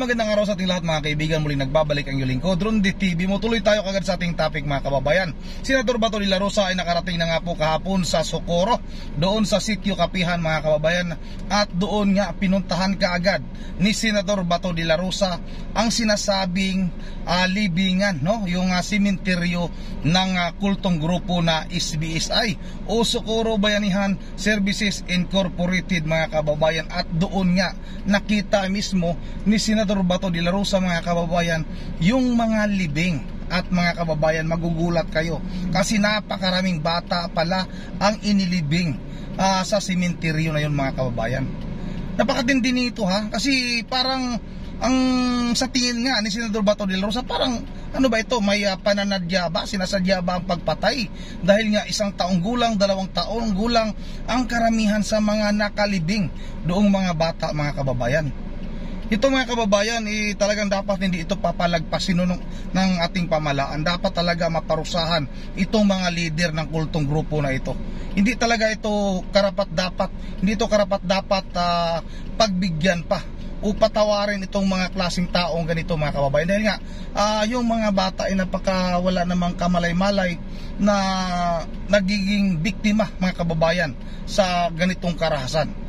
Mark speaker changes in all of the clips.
Speaker 1: magandang araw sa ating lahat mga kaibigan. Muling nagbabalik ang iyong lingkod, Rondy TV mo. Tuloy tayo kagad sa ating topic mga kababayan. Senador Bato de la Rosa ay nakarating na nga po kahapon sa Socorro, doon sa sitio Kapihan mga kababayan. At doon nga pinuntahan kaagad ni Senador Bato de la Rosa ang sinasabing libingan, no? Yung sementeryo ng kultong grupo na SBSI o Socorro Bayanihan Services Incorporated mga kababayan. At doon nga nakita mismo ni Senador Bato de la Rosa mga kababayan yung mga libing. At mga kababayan, magugulat kayo kasi napakaraming bata pala ang inilibing sa sementeryo na yun mga kababayan. Napakatindi nito kasi parang ang sa tingin nga ni Senador Bato de la Rosa, parang ano ba ito, may pananadya ba, sinasadya ba ang pagpatay? Dahil nga 1 taong gulang, 2 taong gulang ang karamihan sa mga nakalibing doong mga bata mga kababayan. Ito mga kababayan, talagang dapat hindi ito papalagpasin ng ating pamahalaan. Dapat talaga maparusahan itong mga leader ng kultong grupo na ito. Hindi talaga ito karapat-dapat, hindi ito karapat-dapat pagbigyan pa o patawarin itong mga klaseng taong ganito mga kababayan. Dahil nga yung mga bata ay wala namang kamalay-malay na nagiging biktima mga kababayan sa ganitong karahasan.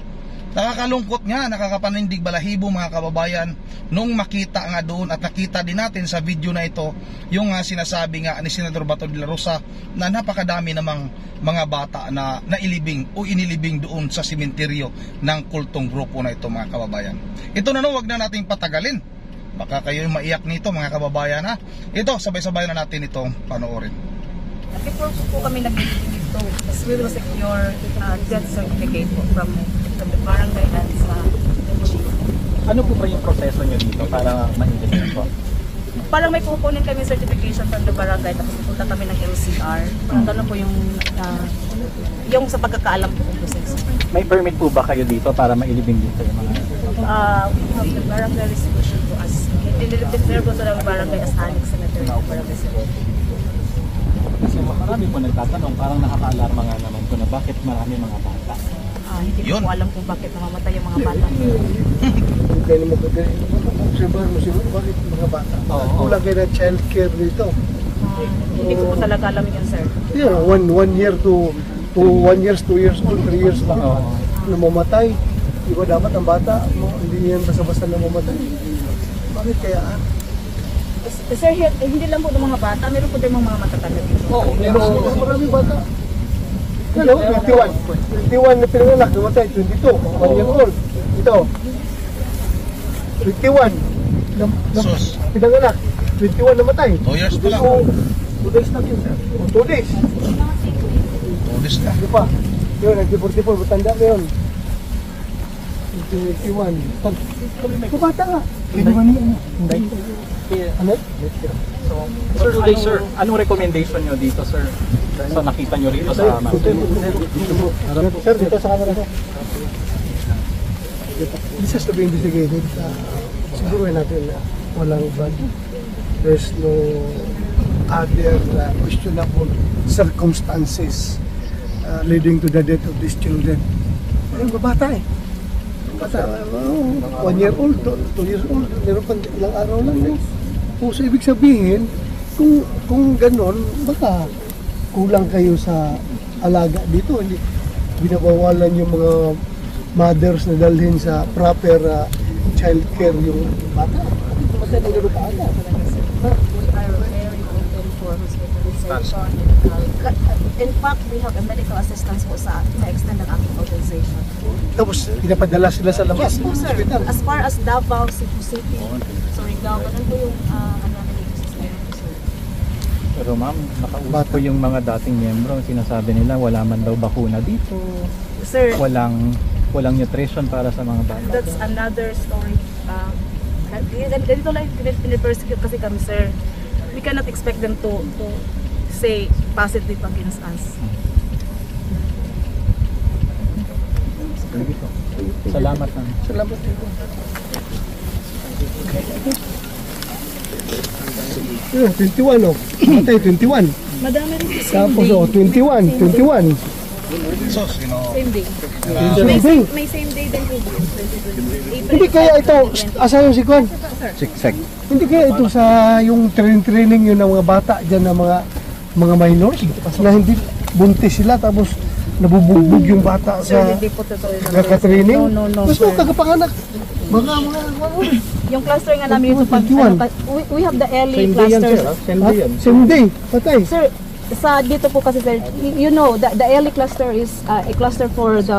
Speaker 1: Nakakalungkot nga, nakakapanindig balahibo mga kababayan nung makita nga doon at nakita din natin sa video na ito yung sinasabi nga ni Senador Bato de la Rosa na napakadami namang mga bata na nailibing o inilibing doon sa sementeryo ng kultong grupo na ito mga kababayan. Ito na wag na nating patagalin. Baka kayo maiyak nito mga kababayan Ito, sabay-sabay na natin itong panoorin.
Speaker 2: Before po kami nag-meeting dito, we will secure death certificate from the barangay and sa chief.
Speaker 3: Ano po ba yung proseso nyo dito para ma-invest po?
Speaker 2: Parang may kukunin kami certification from the barangay, tapos pupunta kami ng LCR. Parang gano'n po yung sa pagkakaalam po ng proseso.
Speaker 3: May permit po ba kayo dito para mailibing dito yung mga...
Speaker 2: We have the barangay resolution to us. Dinilibit po sa barangay as annex senator ng barangay secretary.
Speaker 3: Kasi marami po nagtatanong, parang nakaka-alarma nga naman po na bakit marami mga bata.
Speaker 2: Hindi ko alam kung bakit namamatay yung mga bata.
Speaker 4: Hindi naman ko din. Siguro bakit mga bata? Kulang kayo na child care dito.
Speaker 2: Hindi ko po talaga alam yun, sir.
Speaker 4: Yeah, 1 year to 1 years, 2 years old, 3 years lang. Namamatay. Di ba dapat ang bata, hindi yan basta-basta namamatay. Bakit kaya?
Speaker 2: Sir, hindi lang po ng mga bata, meron po din mga matatanda dito.
Speaker 4: Oo, maraming bata. Hello, 21 na pinanganak, namatay, 22, 1 year old. Ito, 21 pinanganak, 21 namatay.
Speaker 1: 2 years pa lang.
Speaker 4: 2 days lang yun, sir. 2 days.
Speaker 1: 2 days na.
Speaker 4: Di pa? Yun, nag-44, matanda na yun. 21. Kubata nga. 21 hindi. Ano?
Speaker 3: Sir, anong recommendation nyo dito, sir? So nakita nyo rito sa
Speaker 4: Sir, dito sa camera, sir. This has to be investigated. Siguro natin na walang bad. There's no other questionable circumstances leading to the death of these children. Ayun, babata Bata, 1 year old, 2 years old, meron pang ilang araw lang So ibig sabihin, kung ganon, baka kulang kayo sa alaga dito. Hindi binabawalan yung mga mothers na dalhin sa proper child care yung bata. Basta nang gano'n paala.
Speaker 2: In fact, we have a medical assistance po sa extend ng aking organization.
Speaker 4: Tapos pinapadala sila sa labas.
Speaker 2: Yes po, sir. As far as Davao, Cebu City, Surigao, ganun po yung
Speaker 3: Pero ma'am, nakausap ko yung mga dating miyembro, sinasabi nila wala man daw bakuna dito.
Speaker 2: Sir,
Speaker 3: walang nutrition para sa mga bata.
Speaker 2: That's another story. Ganito lang pinipersecute kasi kami, sir. We cannot expect them to say positive against us.
Speaker 3: Salamat ma'am.
Speaker 4: Salamat dito. Yun, 21 Matay, 21.
Speaker 2: Madami rin kasi.
Speaker 4: Tapos 21.
Speaker 1: So,
Speaker 2: Same day.
Speaker 4: Same day.
Speaker 2: May same day din po.
Speaker 4: Hindi kaya ito, asa yung si Kwan?
Speaker 3: Siksek.
Speaker 4: Hindi kaya ito sa yung training yun ng mga bata dyan ng mga minors na hindi buntis sila tapos nabubugbog yung bata
Speaker 2: Sir,
Speaker 4: sa
Speaker 2: hindi po totoo yun.
Speaker 4: kaka-training?
Speaker 2: No.
Speaker 4: Gusto
Speaker 2: Sir.
Speaker 4: kagapanganak. Mga
Speaker 2: Yung cluster nga namin yung pag,
Speaker 4: 21.
Speaker 2: we have the early clusters.
Speaker 4: Same day, patay.
Speaker 2: Sir, sa dito po kasi sir, you know, the early cluster is a cluster for the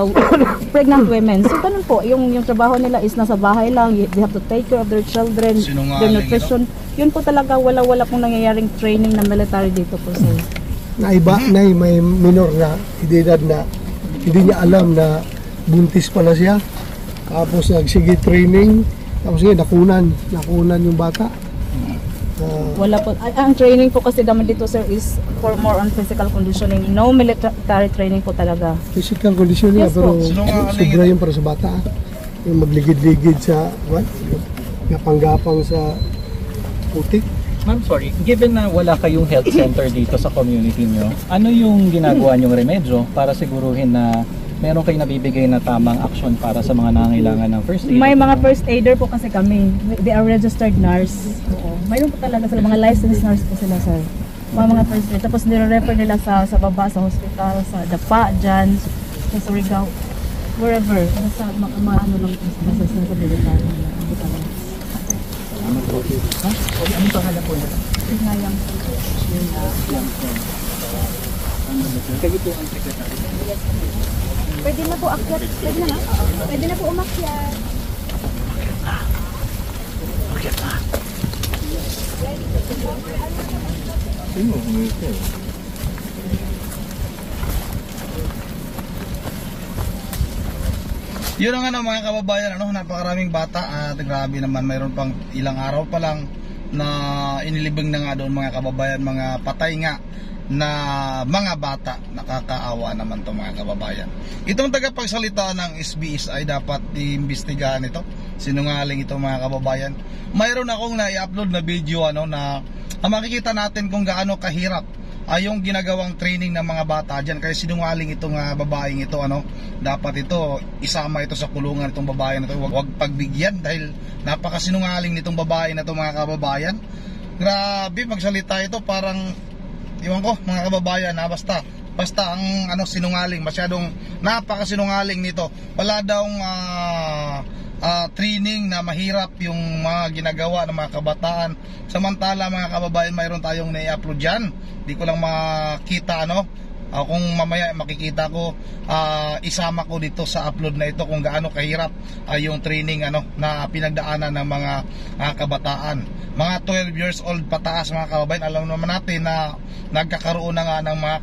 Speaker 2: pregnant women. So ganun po, yung trabaho nila is nasa bahay lang, they have to take care of their children,
Speaker 1: Sinungaling,
Speaker 2: their nutrition. Yun po talaga, wala pong nangyayaring training na military dito po sir.
Speaker 4: Na iba na may minor na edad na hindi niya alam na buntis pala siya. Tapos nagsige training, tapos sige nakunan yung bata.
Speaker 2: Wala po. Ang training po kasi naman dito sir is for more on physical conditioning. No military training po talaga.
Speaker 4: Physical conditioning
Speaker 2: Yes,
Speaker 4: pero
Speaker 2: po.
Speaker 4: sobra yun para sa bata. Yung magligid-ligid sa gapanggapang sa putik.
Speaker 3: Ma'am, sorry. Given na wala kayong health center dito sa community nyo, ano yung ginagawa nyong remedyo para siguruhin na meron kayong nabibigay na tamang action para sa mga nangangailangan ng first aid?
Speaker 2: May mga first aider po kasi kami. They are registered nurse. Oo. Mayroon po talaga sila, mga licensed nurse po sila sir. Mga first aid. Tapos nire-refer nila sa baba, sa hospital, sa Dapa, dyan, sa Surigao, wherever. Basta ano lang po sa military.
Speaker 3: Anong pangalan po nila?
Speaker 2: Ngayang.
Speaker 3: Kayo po ang secretary.
Speaker 2: Pwede na po akyat. Pwede na. Pwede na po umakyat.
Speaker 1: Yun ang ano mga kababayan, napakaraming bata at grabe naman, mayroon pang ilang araw pa lang na inilibing na nga doon mga kababayan, mga patay nga na mga bata. Nakakaawa naman to mga kababayan. Itong tagapagsalita ng SBS ay dapat iimbestigahan ito. Sinungaling ito mga kababayan. Mayroon akong na-i-upload na video na makikita natin kung gaano kahirap yung ginagawang training ng mga bata dyan. Kaya sinungaling itong babaeng ito, dapat ito isama ito sa kulungan itong babae na ito, wag pagbigyan dahil napakasinungaling nitong babae na ito mga kababayan. Grabe magsalita ito, parang iwan ko mga kababayan, basta ang sinungaling, masyadong napakasinungaling nito. Wala daw training na mahirap yung mga ginagawa ng mga kabataan. Samantala mga kababayan, mayroon tayong na-i-upload dyan. Di ko lang makita kung mamaya makikita ko, isama ko dito sa upload na ito kung gaano kahirap yung training na pinagdaanan ng mga kabataan. Mga 12 years old pataas mga kababayan. Alam naman natin na nagkakaroon na nga ng mga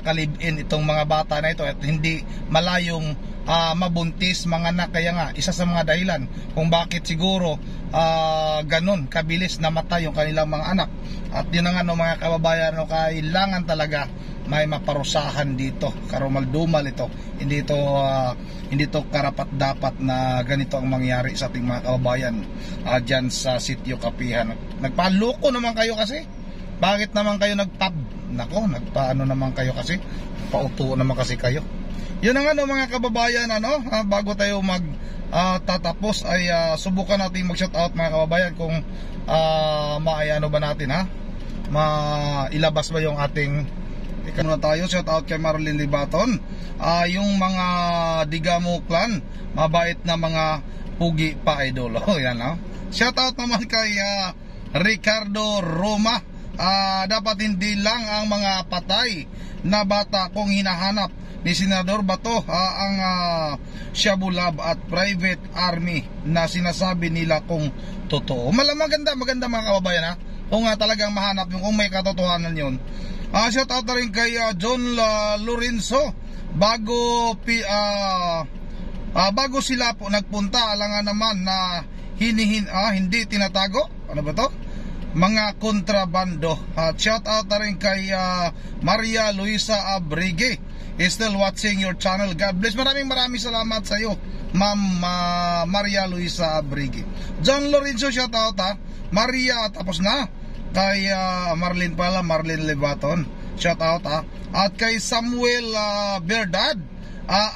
Speaker 1: kalibin itong mga bata na ito at hindi malayong mabuntis mga anak. Kaya nga isa sa mga dahilan kung bakit siguro ganun kabilis namatay yung kanilang mga anak. At yun ang mga kababayan, kailangan talaga may maparusahan dito. Karumal-dumal ito. Hindi ito karapat-dapat na ganito ang mangyari sa ating mga kababayan dyan sa Sitio Kapihan. Nagpaloko naman kayo kasi. Bakit naman kayo nagpaano naman kayo kasi? Pauto naman kasi kayo. Yun ang mga kababayan, bago tayo tatapos ay subukan natin mag-shoutout mga kababayan kung maayano ba natin mailabas ba yung ating na tayo. Shoutout kay Marlene Libaton, yung mga Digamo clan, mabait na mga pugi pa idol. Yan shoutout naman kay Ricardo Roma. Dapat hindi lang ang mga patay na bata kung hinahanap ni Senador Bato ang Shabu Lab at private army na sinasabi nila kung totoo. Maganda mga kababayan kung talagang mahanap yung kung may katotohanan yun. Shoutout na rin kay John Lorenzo. Bago sila po nagpunta, alangan naman na hindi tinatago. Ano ba to? Mga kontrabando. Shoutout na rin kay Maria Luisa Abrigue. Still watching your channel. God bless. Maraming salamat sa iyo, Ma'am Maria Luisa Abrigue. John Lorenzo, shoutout Maria, tapos na. Kay Marlene Libaton. shout out ha. At kay Samuel Berdad,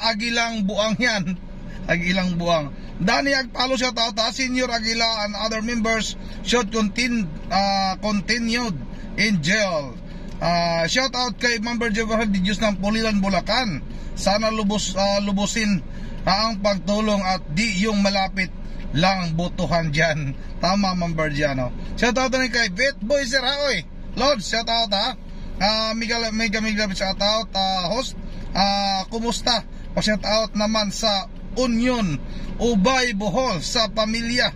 Speaker 1: Agilang Buang yan. Agilang Buang. Danny Agpalo, shout out ha. Senior Aguila and other members should continued in jail. Shout out kay Member Jefferson Diyos ng Pulilan, Bulacan. Sana lubusin ang pagtulong at di yung malapit lang butuhan dyan. Tama, Member dyan. Oh. Shout out rin kay Bet Boy Sir Haoy. Lord, shout out ha. Mega shout out host. Kumusta? Pa-shout out naman sa Union Ubay Bohol sa pamilya.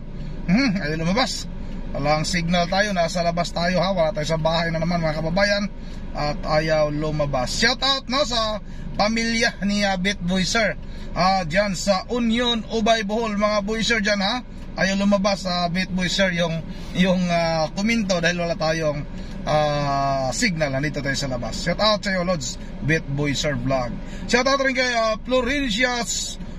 Speaker 1: Ayun lumabas. Walang signal tayo, nasa labas tayo ha. Wala tayo sa bahay na naman mga kababayan. At ayaw lumabas. Shout out no sa pamilya ni Bet Boy Sir. Dyan sa Union Ubay Bohol, mga boy sir dyan ha. Ayaw lumabas sa Bet Boy Sir yung kuminto dahil wala tayong signal. Nandito tayo sa labas. Shout out sa iyo Lods, Bet Boy Sir Vlog. Shout out rin kay Florencia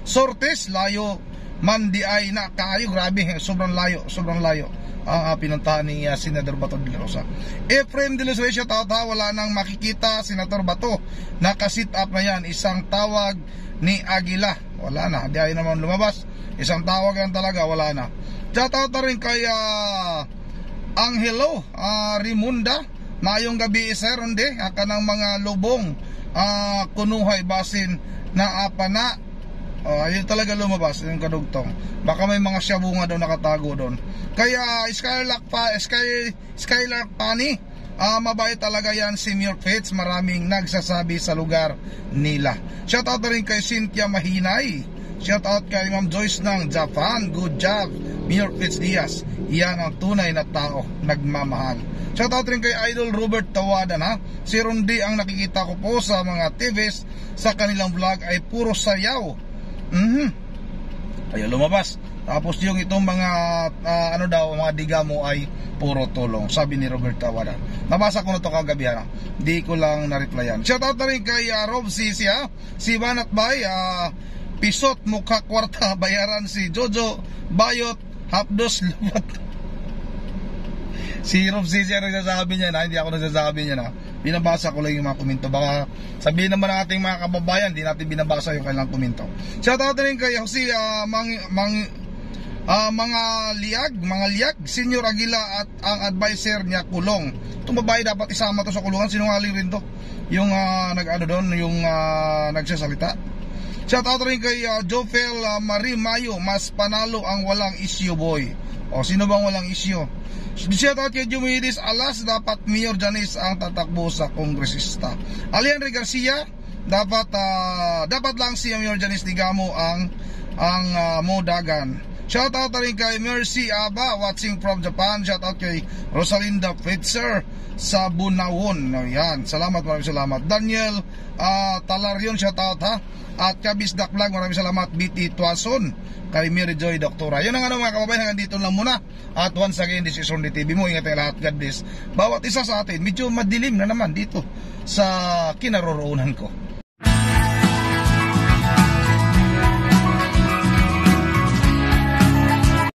Speaker 1: Sortes. Layo man di ay na kayo. Grabe, sobrang layo ang pinuntahan ni Senador Bato de la Rosa. Efrem de la Rosa, shout out ha. Wala nang makikita Senator Bato. Nakasit up na yan. Isang tawag ni Aguila, wala na, di ay naman lumabas. Isang tawag yan talaga, wala na. Shout out na rin kay Angelo Rimunda. Mayong gabi sir, hindi kanang mga lubong kunuhay basin na apana. Ayun talaga lumabas yung kadugtong. Baka may mga syabunga daw nakatago doon. Kaya Skylark Pani, mabait talaga yan si Mayor Fitz. Maraming nagsasabi sa lugar nila. Shout out rin kay Cynthia Mahinay. Shout out kay Ma'am Joyce ng Japan. Good job Mayor Fitz Diaz. Iyan ang tunay na tao, nagmamahal. Shout out rin kay Idol Robert Tawadan ha. Si Rondi ang nakikita ko po sa mga TVs sa kanilang vlog ay puro sayaw. Ayaw lumabas. Tapos yung itong mga mga digamo ay puro tulong, sabi ni Robert Tawada. Nabasa ko na ito kagabi ha. Di ko lang na-replyan. Shout out na rin kay Rob Sisi ha. Si Banat Bay, pisot mukha kwarta, bayaran si Jojo Bayot Hapdos Lubat. Si Rob Sisi ang nagsasabi niya na, hindi ako nagsasabi niya na. Binabasa ko lang yung mga komento. Baka sabihin naman ng ating mga kababayan, di natin binabasa yung kailang komento. Shout out rin kay si mga liyag, Senior Aguila at ang advisor niya kulong. Itong babae dapat isama to sa kulungan. Sinungaling rin to yung nagsasalita. Shout out rin kay Jofel Marie Mayo. Mas panalo ang walang issue boy. O sino bang walang issue? Shout out kay Jumidis Alas. Dapat Mayor Janice ang tatakbo sa kongresista. Alian Garcia, dapat lang si Mayor Janice Digamo ang modagan. Shout out rin kay Mercy Aba watching from Japan. Shout out kay Rosalinda Fitzer sa Bunawon. Yan, maraming salamat. Daniel Talarion, shout out ha. At Kabis Dak Vlog, maraming salamat. BT Tuason, kay Mary Joy Doktora. Yun ang mga kababayan, hanggang dito lang muna. At once again, this is Rondi TV mo. Ingat tayo lahat, God bless. Bawat isa sa atin, medyo madilim na naman dito sa kinaroroonan ko.